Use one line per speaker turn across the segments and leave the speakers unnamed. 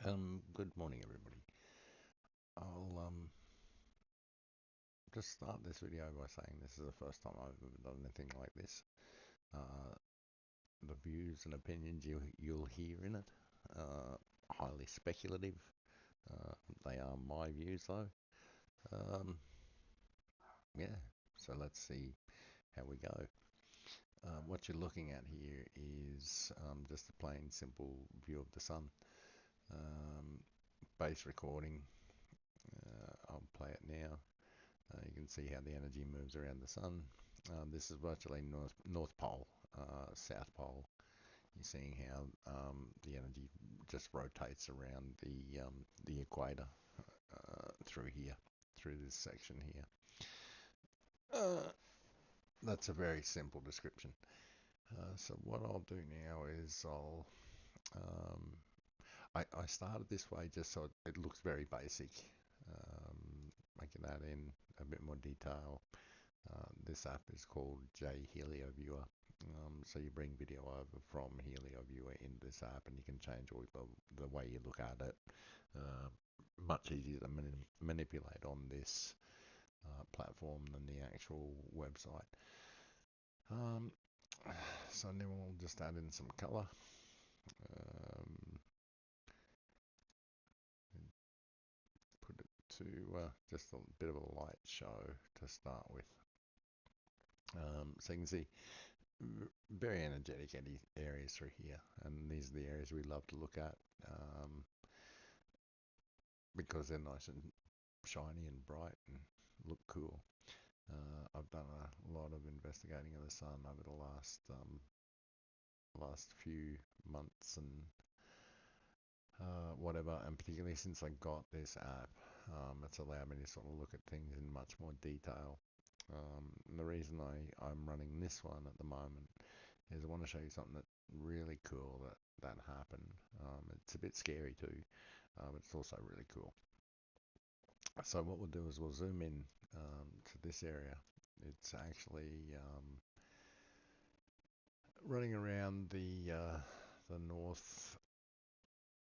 Good morning, everybody. I'll just start this video by saying this is the first time I've ever done anything like this. Uh, the views and opinions you'll hear in it, highly speculative. Uh, they are my views, though. Um, yeah. So let's see how we go. What you're looking at here is just a plain, simple view of the sun. Um, Base recording. I'll play it now. You can see how the energy moves around the sun. This is virtually North Pole, South Pole. You're seeing how the energy just rotates around the equator through here, through this section here. That's a very simple description. So what I'll do now is um, I started this way just so it looks very basic. I can add in a bit more detail. This app is called J Helio Viewer. So you bring video over from Helio Viewer in this app, and you can change all the way you look at it. Uh, Much easier to manipulate on this platform than the actual website. Um, so now we'll just add in some color. Um, Put it to just a bit of a light show to start with. So you can see very energetic areas through here, and these are the areas we love to look at because they're nice and shiny and bright and look cool. I've done a lot of investigating of the sun over the last few months and whatever, and particularly since I got this app, it's allowed me to sort of look at things in much more detail. And the reason I'm running this one at the moment is I want to show you something that really cool that happened. It's a bit scary too, but it's also really cool. So what we'll do is we'll zoom in to this area. It's actually running around the north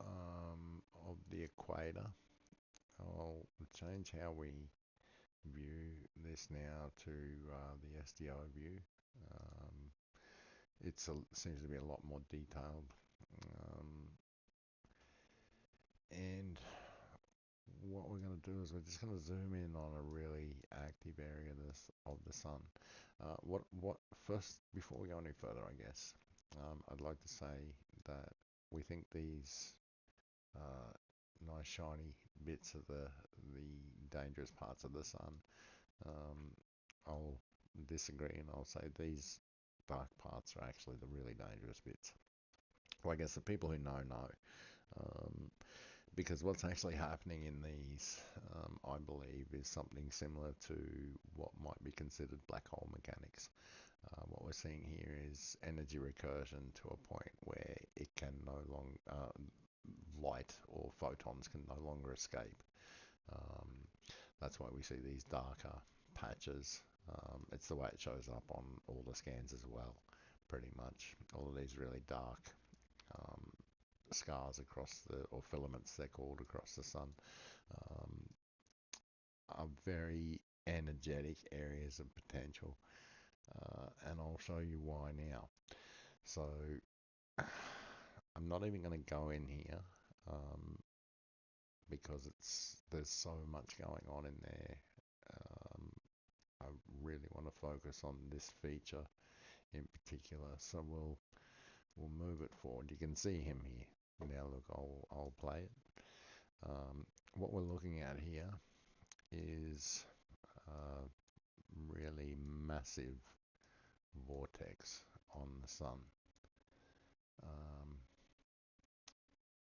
of the equator. I'll change how we view this now to the SDO view. Um, it seems to be a lot more detailed. Um, and what we're going to do is we're just going to zoom in on a really active area of the sun. What first, before we go any further, I guess, I'd like to say that we think these uh, nice shiny bits of the dangerous parts of the sun. Um, I'll disagree and I'll say these dark parts are actually the really dangerous bits. Well, I guess the people who know. Um, because what's actually happening in these, I believe, is something similar to what might be considered black hole mechanics. What we're seeing here is energy recursion to a point where it can no longer, light or photons can no longer escape. Um, that's why we see these darker patches. It's the way it shows up on all the scans as well, pretty much. All of these really dark um, scars across or filaments they're called, across the sun, um, are very energetic areas of potential. And I'll show you why now. So I'm not even going to go in here um, because there's so much going on in there. Um, I really want to focus on this feature in particular. So we'll move it forward. You can see him here. Now look, I'll play it. What we're looking at here is a really massive vortex on the sun. Um,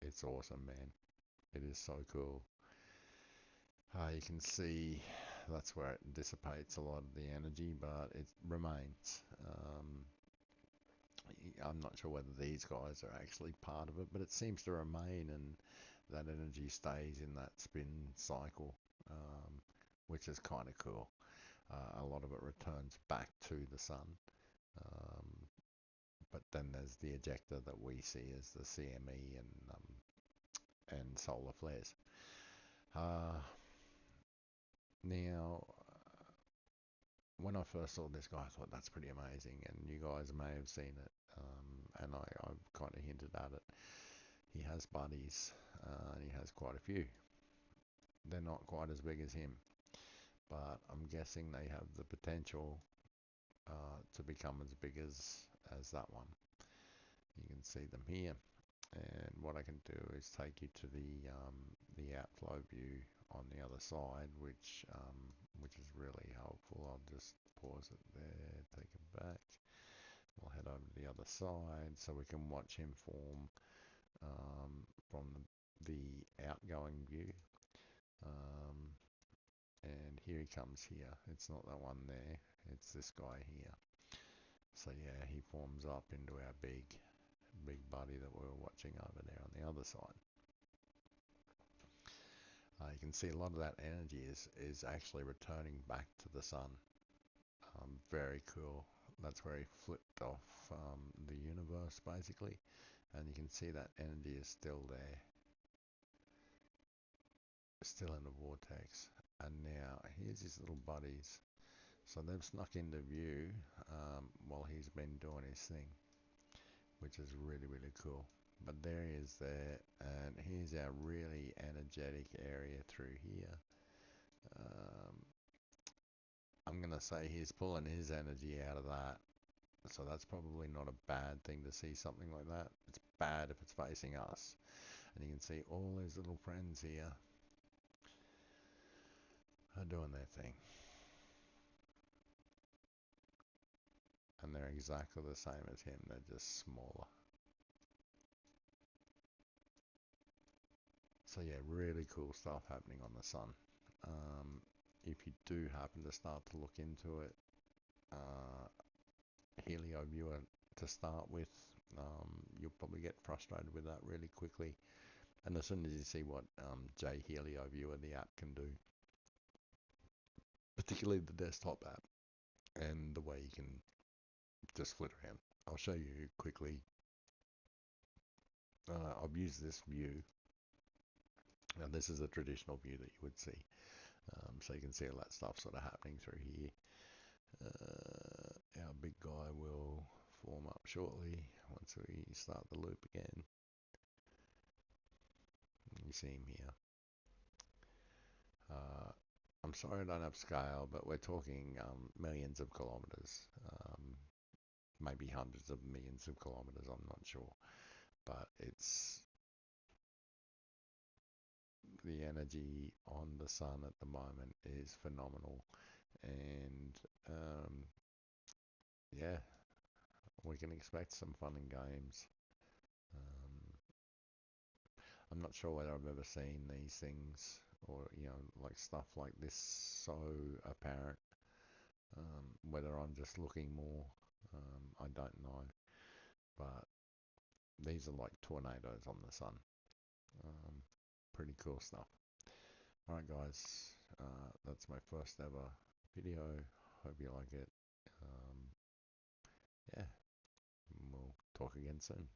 it's awesome, man. It is so cool. You can see that's where it dissipates a lot of the energy, but it remains. I'm not sure whether these guys are actually part of it, but it seems to remain, and that energy stays in that spin cycle, which is kind of cool. A lot of it returns back to the sun, um, but then there's the ejector that we see as the CME and solar flares. Uh, Now, when I first saw this guy, I thought that's pretty amazing, and you guys may have seen it, and I've kind of hinted at it. He has buddies, and he has quite a few. They're not quite as big as him, but I'm guessing they have the potential to become as big as that one. You can see them here, and what I can do is take you to the outflow view on the other side, which is really helpful. I'll just pause it there, take it back. We'll head over to the other side so we can watch him form from the outgoing view. Um, and here he comes here. It's not that one there, it's this guy here. So yeah, he forms up into our big buddy that we were watching over there on the other side. You can see a lot of that energy is actually returning back to the sun. Very cool. That's where he flipped off the universe basically, and you can see that energy is still there, still in the vortex. And now here's his little buddies. So they've snuck into view while he's been doing his thing, which is really cool. But there he is there, and here's our really energetic area through here. Um, I'm going to say he's pulling his energy out of that. So that's probably not a bad thing to see something like that. It's bad if it's facing us. And you can see all his little friends here are doing their thing. And they're exactly the same as him, they're just smaller. So yeah, really cool stuff happening on the sun. If you do happen to start to look into it, uh, Helio Viewer to start with, you'll probably get frustrated with that really quickly. And as soon as you see what J Helio Viewer, the app, can do, particularly the desktop app, and the way you can just flit around. I'll show you quickly. I've used this view. Now this is a traditional view that you would see. So you can see all that stuff sort of happening through here. Our big guy will form up shortly once we start the loop again. You see him here. I'm sorry I don't have scale, but we're talking millions of kilometers, maybe hundreds of millions of kilometers, I'm not sure. But it's the energy on the sun at the moment is phenomenal. And yeah, we can expect some fun and games. Um, I'm not sure whether I've ever seen these things or, like stuff like this so apparent. Whether I'm just looking more, I don't know. But these are like tornadoes on the sun. Um, Pretty cool stuff. Alright, guys, that's my first ever video. Hope you like it. Yeah, we'll talk again soon.